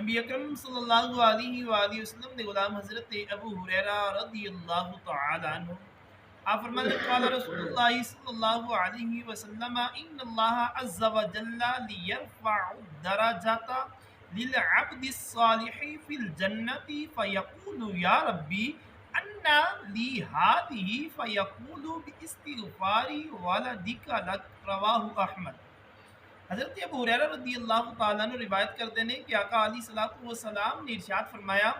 نبی اکرم صلی اللہ علیہ وآلہ وسلم نے غلام حضرت ابو ہریرہ رضی اللہ تعالی عنہ آپ فرماتے ہیں قال رسول اللہ صلی اللہ علیہ وسلم ان اللہ عز وجل لیرفع الدرجات للعبد الصالح فی الجنت فیقول یا ربی انا لی هذه فیقول باستغفار ولدک لک رواہ احمد۔ حضرت ابو ہریرہ رضی اللہ تعالیٰ عنہ روایت کرتے ہیں کہ آقا علیہ الصلوۃ والسلام نے ارشاد فرمایا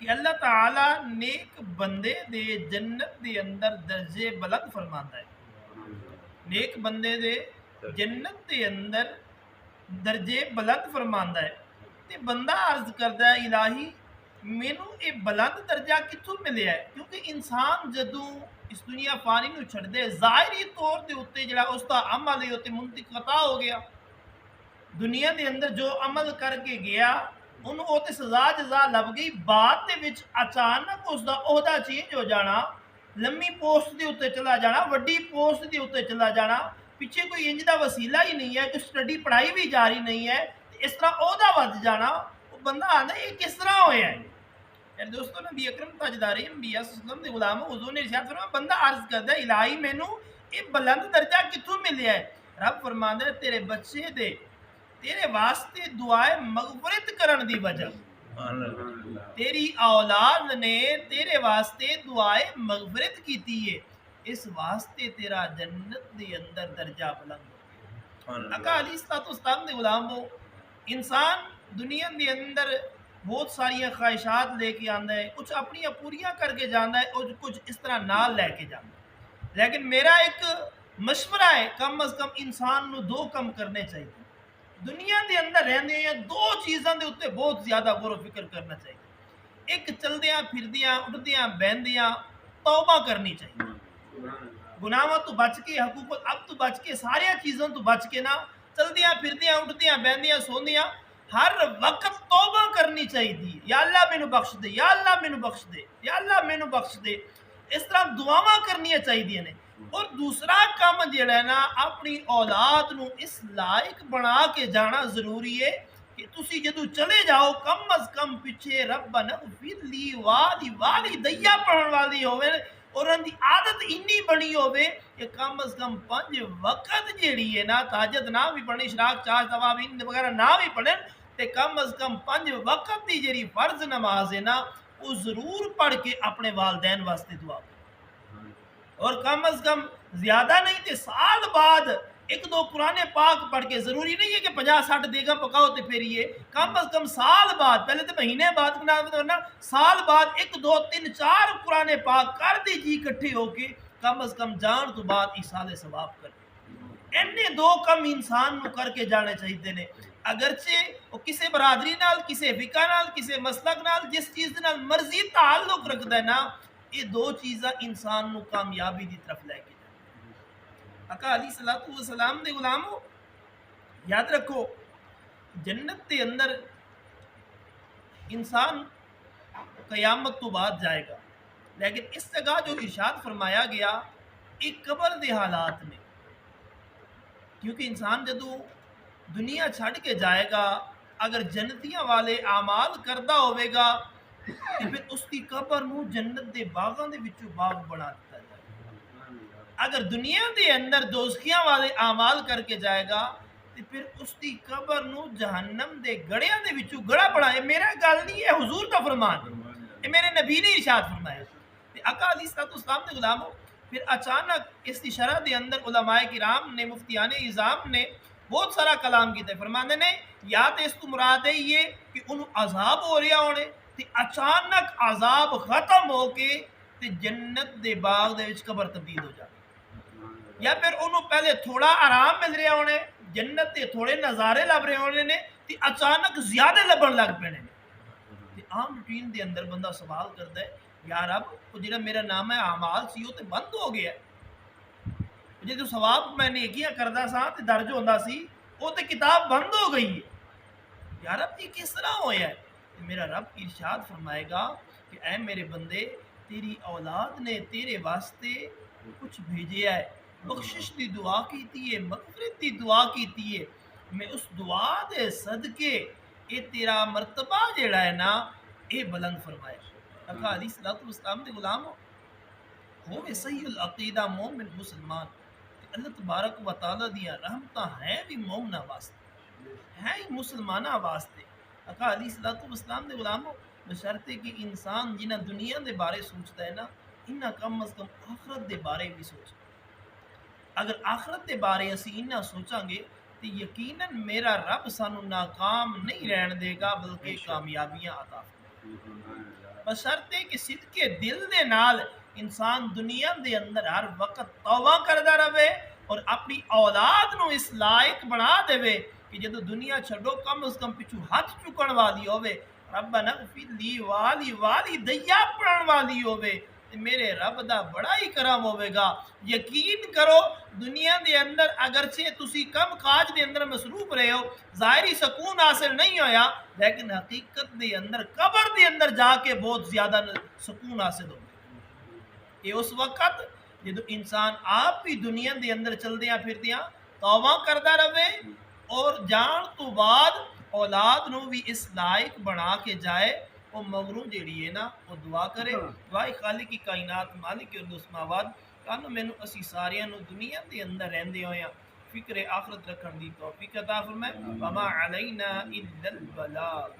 کہ اللہ تعالیٰ نیک بندے دے جنت دے اندر درجے بلند فرماندا ہے۔ نیک بندے دے جنت دے اندر درجے بلند فرماندا ہے تے بندہ عرض کردا ہے الہی مینوں اے بلند درجہ کتھوں ملیا ہے، کیونکہ انسان جدوں اس دنیا فانی نو چھڑ دے ظاہری طور دے اوتے جڑا اس دا عمل ہے اوتے منقطع ہو گیا، دنیا دے اندر جو عمل کر کے گیا انہوں او تے سزا جزا لب گئی، بعد دے وچ اچانک اس دا عہدہ چینج ہو جانا، لمبی پوسٹ دے اوتے چلا جانا، وڈی پوسٹ دے اوتے چلا جانا، پیچھے کوئی انج دا وسیلہ ہی نہیں ہے، کوئی سٹڈی پڑھائی بھی جاری نہیں ہے، اس طرح عہدہ ود جانا، وہ بندہ آندا یہ کس طرح ہویا ہے؟ یار دوستو نبی اکرم تاجدار انبیاء صلی اللہ علیہ وسلم دے غلام حضور نے ارشاد فرمایا بندہ عرض کردا ہے الہی مینوں یہ بلند درجہ کتھوں ملیا ہے؟ رب فرماندا ہے تیرے بچے دے تیرے واسطے دعائے مغفرت کرن دی وجہ، تیری اولاد نے تیرے واسطے دعائے مغفرت کیتی ہے، اس واسطے تیرا جنت دے اندر درجہ بلند ہو گیا۔ آقا علیہ الصلوۃ والسلام دے غلام ہو انسان دنیا دے اندر بہت ساری خواہشات لے کے آندا ہے، کچھ اپنی پوریاں کر کے جانا ہے اور کچھ اس طرح نال لے کے جانا ہے، لیکن میرا ایک مشورہ ہے کم از کم انسان نو دو کم کرنے چاہیے۔ دنیا دے اندر رہندے ہیں دو چیزاں دے اوتے بہت زیادہ غور و فکر کرنا چاہیے، ایک چلدیاں پھردیاں اٹھدیاں بہندیاں توبہ کرنی چاہیے، گناہاں تو بچ کے حقوق اب تو بچ کے ساری چیزوں تو بچ کے نا چلدیاں پھردیاں اٹھدیاں بہندیاں سوندیاں ہر وقت توبہ کرنی چاہیے، یا اللہ مینوں بخش دے، یا اللہ مینوں بخش دے، یا اللہ مینوں بخش دے، اس طرح دعاواں کرنیاں چاہیے نے۔ اور دوسرا کام جڑا ہے نا اپنی اولاد نو اس لائق بنا کے جانا ضروری ہے کہ تسی جدو چلے جاؤ کم از کم پیچھے ربنا اغفر لی والی والدیا پڑھن والی ہوئے اور ان دی عادت انی بنی ہوئے کہ کم از کم 5 وقت جیڑی ہے نا تہجد نہ بھی پڑھیں اشراق چاش توابین وغیرہ نہ بھی پڑھیں تے کم از کم 5 وقت دی جیڑی فرض نماز ہے نا وہ ضرور پڑھ کے اپنے والدین واسطے دعا کریں، اور کم از کم زیادہ نہیں تے سال بعد ایک دو قرآن پاک پڑھ کے، ضروری نہیں ہے کہ 50-60 دیگا پکاؤ تے پھر یہ کم از کم سال بعد، پہلے تو مہینے بعد سال بعد 1 2 3 4 قرآن پاک کر دی جی کٹھے ہو کے کم از کم جان تو بعد ایصال ثواب کر اینے دو کم انسان نو کر کے جانے چاہیے نے، اگرچہ وہ کسی برادری نال کسی فقہ نال کسی مسلک نال جس چیز نال مرضی تعلق رکھتا ہے نا یہ دو چیزاں انسان نو کامیابی دی طرف لے کے جائے۔ آقا علیہ الصلوۃ والسلام دے غلامو یاد رکھو جنت دے اندر انسان قیامت تو بعد جائے گا، لیکن اس جگہ جو ارشاد فرمایا گیا ایک قبر دے حالات نے، کیونکہ انسان جدو دنیا چھڑ کے جائے گا اگر جنتیاں والے اعمال کردہ ہوئے گا تو پھر اس کی قبر نو جنت دے باغاں دے وچوں باغ بنا دیتا جائے گا، اگر دنیا دے اندر دوزخیاں والے اعمال کر کے جائے گا تو پھر اس کی قبر نو جہنم دے گڑیاں دے وچوں گڑا بنا، یہ میرا گل نہیں ہے حضور کا فرمان ہے، یہ میرے نبی نے ارشاد فرمایا۔ آقا علیہ الصلوۃ والسلام دے غلاموں پھر اچانک اس کی شرح دے اندر علماء کرام نے مفتیان اعظام نے بہت سارا کلام کیتا ہے، فرماندے نے یا تو اس تو مراد ہے یہ کہ انہوں عذاب ہو رہا ہونے تے اچانک عذاب ختم ہو کے تے جنت دے باغ دے وچ قبر تبدیل ہو جائے، یا پھر انہوں پہلے تھوڑا آرام مل رہا ہونے جنت دے تھوڑے نظارے لب رہے ہونے نے تے اچانک زیادہ لبن لگ پینے تے عام روٹین دے اندر بندہ سوال کرتا ہے یا رب وہ جڑا میرا نام ہے اعمال سی وہ تے بند ہو گیا جی تو ثواب میں نیکیاں کردا سا تے درج ہوندا سی وہ تے کتاب بند ہو گئی ہے، یا رب یہ کس طرح ہویا ہے؟ میرا رب ارشاد فرمائے گا کہ اے میرے بندے تیری اولاد نے تیرے واسطے کچھ بھیجیا ہے، بخشش دی دعا کیتی ہے، مغفرت دی دعا کیتی ہے، میں اس دعا دے صدقے یہ تیرا مرتبہ جڑا ہے نا یہ بلند فرمایا۔ آقا علیہ الصلوۃ والسلام دے غلام ہوے صحیح العقیدہ مومن مسلمان، اللہ تبارک و تعالی دیا رحمتاں ہیں بھی مومنا واسطے، ہیں ہی مسلمانہ واسطے۔ آقا علیہ الصلوۃ والسلام دے غلاموں بشرطے کہ انسان جنہ دنیا دے بارے سوچتا ہے نا انہاں کم از کم آخرت دے بارے بھی سوچ۔ اگر آخرت دے بارے اسی انہاں سوچاں گے تو یقیناً میرا رب سانو ناکام نہیں رہن دے گا بلکہ کامیابیاں عطا فرمائے، بشرطے کہ صدقے دل دے نال انسان دنیا دے اندر ہر وقت توبہ کردا رہے اور اپنی اولاد نو اس لائق بنا دے کہ جدو دنیا چھڈو کم از کم پچھو ہاتھ چکن والی ہوے، ربنا اغفر لی والی والی دیا پڑھن والی ہوے، میرے رب دا بڑا ہی کرم ہوے گا۔ یقین کرو دنیا دے اندر اگرچہ تسی کم کاج دے اندر مصروف رہے ہو، ظاہری سکون حاصل نہیں ہویا، لیکن حقیقت دے اندر قبر دے اندر جا کے بہت زیادہ سکون حاصل ہو گیا۔ یہ اس وقت جدو انسان آپ بھی دنیا دے اندر چلدیاں پھردیاں توبہ کردا رہے اور جان تو بعد اولاد نو بھی اس لائق بنا کے جائے، وہ مغرو جیڑی ہے نا وہ دعا کرے، دعائے خالق کی کائنات مالک اور السماوات کانو مینو اسی ساریاں نو دنیا دے اندر رہندے ہویاں فکر آخرت رکھن دی توفیق عطا فرمائے۔ وما علینا الا البلاغ۔